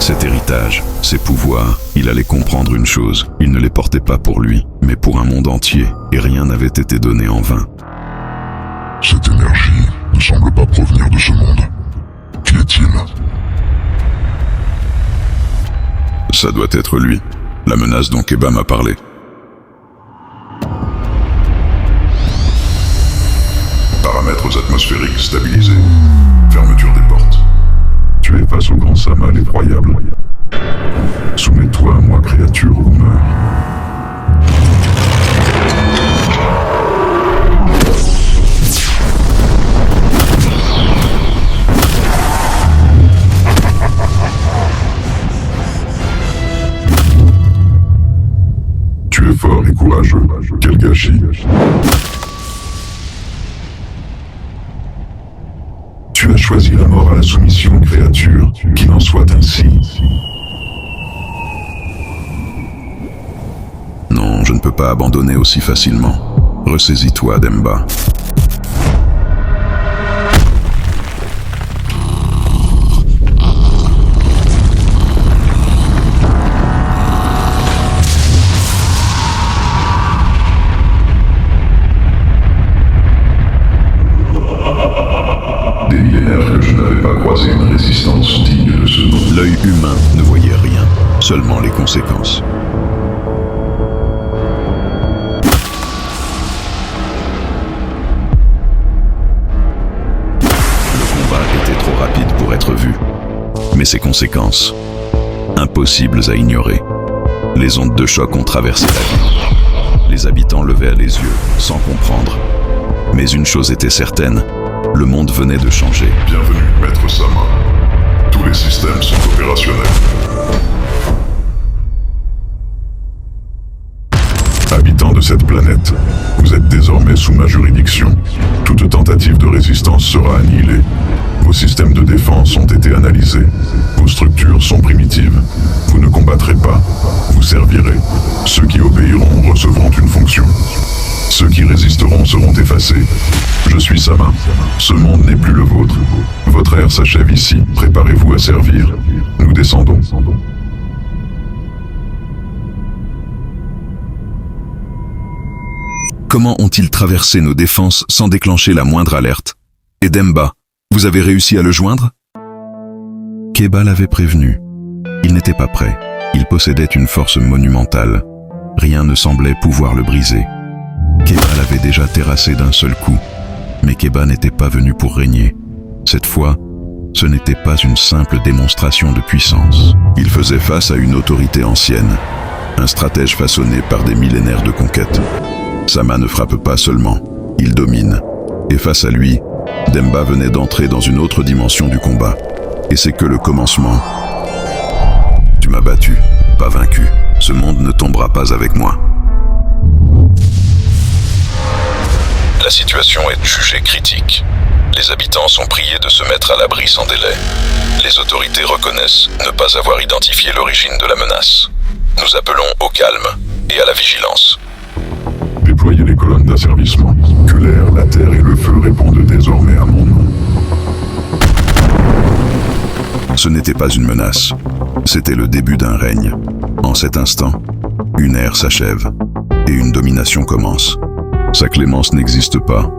Cet héritage, ces pouvoirs, il allait comprendre une chose, il ne les portait pas pour lui, mais pour un monde entier, et rien n'avait été donné en vain. Cette énergie ne semble pas provenir de ce monde. Qui est-il? Ça doit être lui, la menace dont Keba m'a parlé. Paramètres atmosphériques stabilisés. Fermeture des portes. Tu es face au grand Sama l'effroyable. Soumets-toi à moi, créature, ou meurs. Tu es fort et courageux. Quel gâchis. Tu as choisi la mort à la soumission, créature, qu'il en soit ainsi. Non, je ne peux pas abandonner aussi facilement. Ressaisis-toi, Demba. Des millénaires que je n'avais pas croisé une résistance digne de ce nom. L'œil humain ne voyait rien, seulement les conséquences. Le combat était trop rapide pour être vu, mais ses conséquences, impossibles à ignorer. Les ondes de choc ont traversé la ville. Les habitants levaient les yeux, sans comprendre. Mais une chose était certaine, le monde venait de changer. Bienvenue, Maître Sama. Tous les systèmes sont opérationnels. Habitants de cette planète, vous êtes désormais sous ma juridiction. Toute tentative de résistance sera annihilée. Vos systèmes de défense ont été analysés. Vos structures sont primitives. Vous ne combattrez pas, vous servirez. Ceux qui obéiront recevront une fonction. Ceux qui résisteront seront effacés. Je suis Sama. Ce monde n'est plus le vôtre. Votre ère s'achève ici. Préparez-vous à servir. Nous descendons. Comment ont-ils traversé nos défenses sans déclencher la moindre alerte? Et Demba, vous avez réussi à le joindre? Keba l'avait prévenu. Il n'était pas prêt. Il possédait une force monumentale. Rien ne semblait pouvoir le briser. Keba l'avait déjà terrassé d'un seul coup. Mais Keba n'était pas venu pour régner. Cette fois, ce n'était pas une simple démonstration de puissance. Il faisait face à une autorité ancienne, un stratège façonné par des millénaires de conquête. Sama ne frappe pas seulement, il domine. Et face à lui, Demba venait d'entrer dans une autre dimension du combat. Et c'est que le commencement. Tu m'as battu, pas vaincu. Ce monde ne tombera pas avec moi. La situation est jugée critique. Les habitants sont priés de se mettre à l'abri sans délai. Les autorités reconnaissent ne pas avoir identifié l'origine de la menace. Nous appelons au calme et à la vigilance. Déployez les colonnes d'asservissement. Que l'air, la terre et le feu répondent désormais à mon nom. Ce n'était pas une menace. C'était le début d'un règne. En cet instant, une ère s'achève et une domination commence. Sa clémence n'existe pas,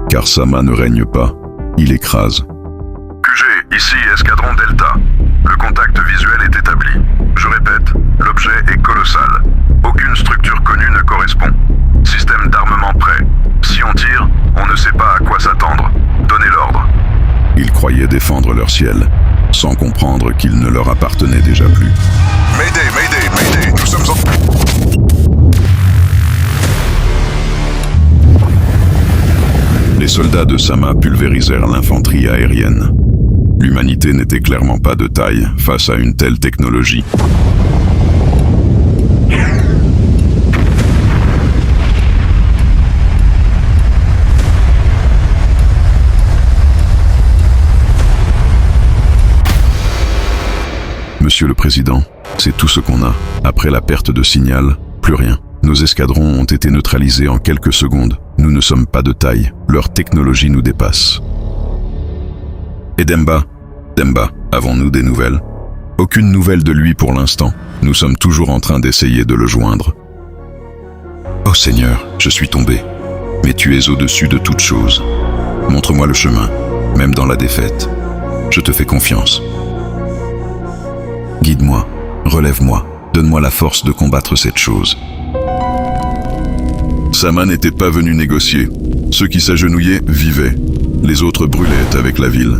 car Sama ne règne pas, il écrase. QG, ici Escadron Delta. Le contact visuel est établi. Je répète, l'objet est colossal. Aucune structure connue ne correspond. Système d'armement prêt. Si on tire, on ne sait pas à quoi s'attendre. Donnez l'ordre. Ils croyaient défendre leur ciel, sans comprendre qu'il ne leur appartenait déjà plus. Mayday, Mayday, Mayday, nous sommes en... Les soldats de Sama pulvérisèrent l'infanterie aérienne. L'humanité n'était clairement pas de taille face à une telle technologie. Monsieur le Président, c'est tout ce qu'on a. Après la perte de signal, plus rien. Nos escadrons ont été neutralisés en quelques secondes. Nous ne sommes pas de taille. Leur technologie nous dépasse. Et Demba, avons-nous des nouvelles? Aucune nouvelle de lui pour l'instant. Nous sommes toujours en train d'essayer de le joindre. Oh Seigneur, je suis tombé. Mais tu es au-dessus de toute chose. Montre-moi le chemin, même dans la défaite. Je te fais confiance. Guide-moi, relève-moi, donne-moi la force de combattre cette chose. Sama n'était pas venu négocier. Ceux qui s'agenouillaient vivaient. Les autres brûlaient avec la ville.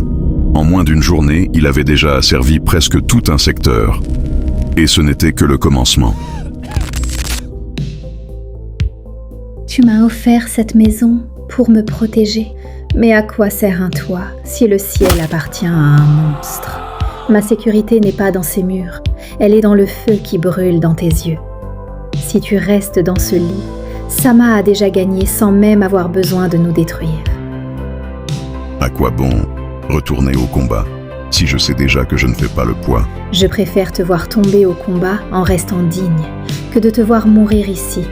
En moins d'une journée, il avait déjà asservi presque tout un secteur. Et ce n'était que le commencement. Tu m'as offert cette maison pour me protéger. Mais à quoi sert un toit si le ciel appartient à un monstre ? Ma sécurité n'est pas dans ces murs. Elle est dans le feu qui brûle dans tes yeux. Si tu restes dans ce lit, Sama a déjà gagné sans même avoir besoin de nous détruire. À quoi bon retourner au combat si je sais déjà que je ne fais pas le poids? Je préfère te voir tomber au combat en restant digne que de te voir mourir ici,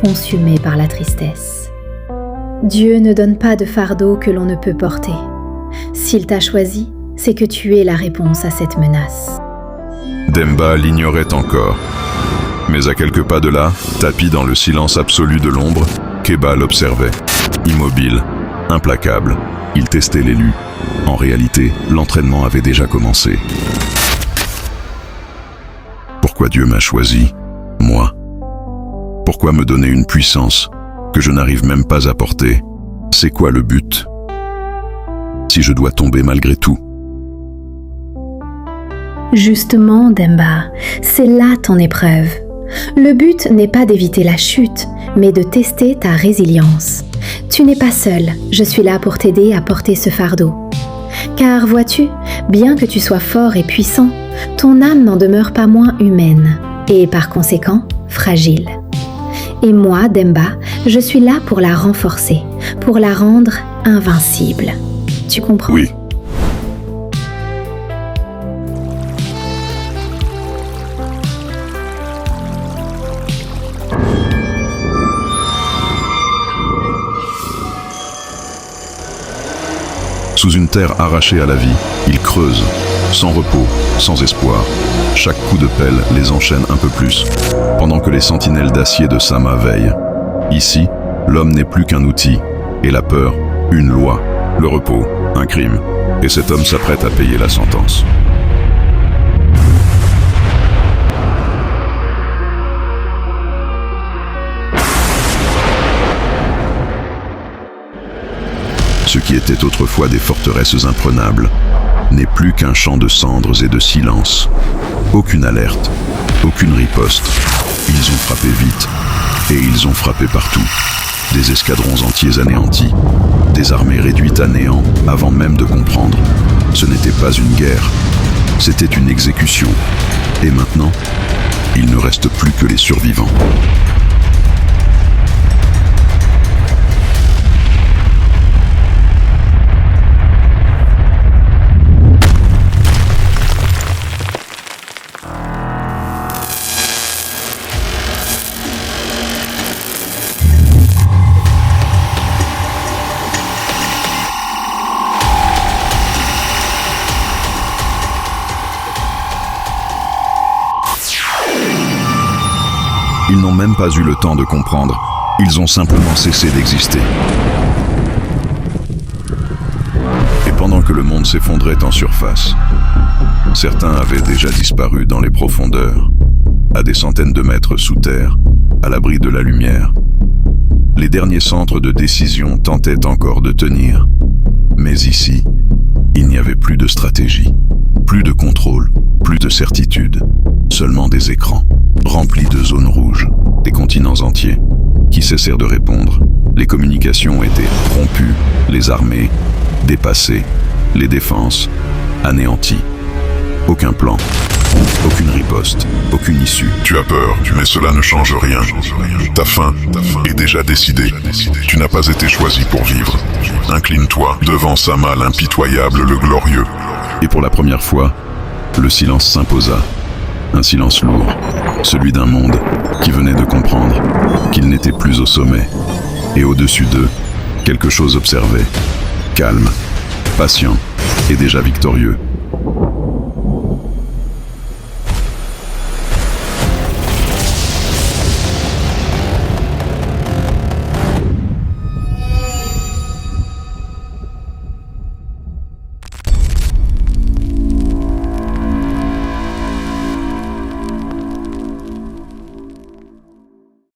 consumé par la tristesse. Dieu ne donne pas de fardeau que l'on ne peut porter. S'il t'a choisi, c'est que tu es la réponse à cette menace. Demba l'ignorait encore. Mais à quelques pas de là, tapi dans le silence absolu de l'ombre, Keba l'observait. Immobile, implacable, il testait l'élu. En réalité, l'entraînement avait déjà commencé. Pourquoi Dieu m'a choisi, moi? Pourquoi me donner une puissance que je n'arrive même pas à porter? C'est quoi le but? Si je dois tomber malgré tout? Justement, Demba, c'est là ton épreuve. Le but n'est pas d'éviter la chute, mais de tester ta résilience. Tu n'es pas seul, je suis là pour t'aider à porter ce fardeau. Car vois-tu, bien que tu sois fort et puissant, ton âme n'en demeure pas moins humaine, et par conséquent, fragile. Et moi, Demba, je suis là pour la renforcer, pour la rendre invincible. Tu comprends? Oui. Sous une terre arrachée à la vie, ils creusent, sans repos, sans espoir. Chaque coup de pelle les enchaîne un peu plus, pendant que les sentinelles d'acier de Sama veillent. Ici, l'homme n'est plus qu'un outil, et la peur, une loi, le repos, un crime. Et cet homme s'apprête à payer la sentence. Ce qui était autrefois des forteresses imprenables n'est plus qu'un champ de cendres et de silence. Aucune alerte, aucune riposte. Ils ont frappé vite, et ils ont frappé partout. Des escadrons entiers anéantis, des armées réduites à néant avant même de comprendre. Ce n'était pas une guerre, c'était une exécution. Et maintenant, il ne reste plus que les survivants. Ils n'ont même pas eu le temps de comprendre. Ils ont simplement cessé d'exister. Et pendant que le monde s'effondrait en surface, certains avaient déjà disparu dans les profondeurs, à des centaines de mètres sous terre, à l'abri de la lumière. Les derniers centres de décision tentaient encore de tenir. Mais ici, il n'y avait plus de stratégie, plus de contrôle, plus de certitude, seulement des écrans, remplis de zones rouges, des continents entiers, qui cessèrent de répondre. Les communications étaient rompues, les armées dépassées, les défenses anéanties. Aucun plan, aucune riposte, aucune issue. Tu as peur, mais cela ne change rien. Ta fin est déjà décidée. Tu n'as pas été choisi pour vivre. Incline-toi devant Sama l'impitoyable, le glorieux. Et pour la première fois, le silence s'imposa. Un silence lourd, celui d'un monde qui venait de comprendre qu'il n'était plus au sommet. Et au-dessus d'eux, quelque chose observait, calme, patient et déjà victorieux.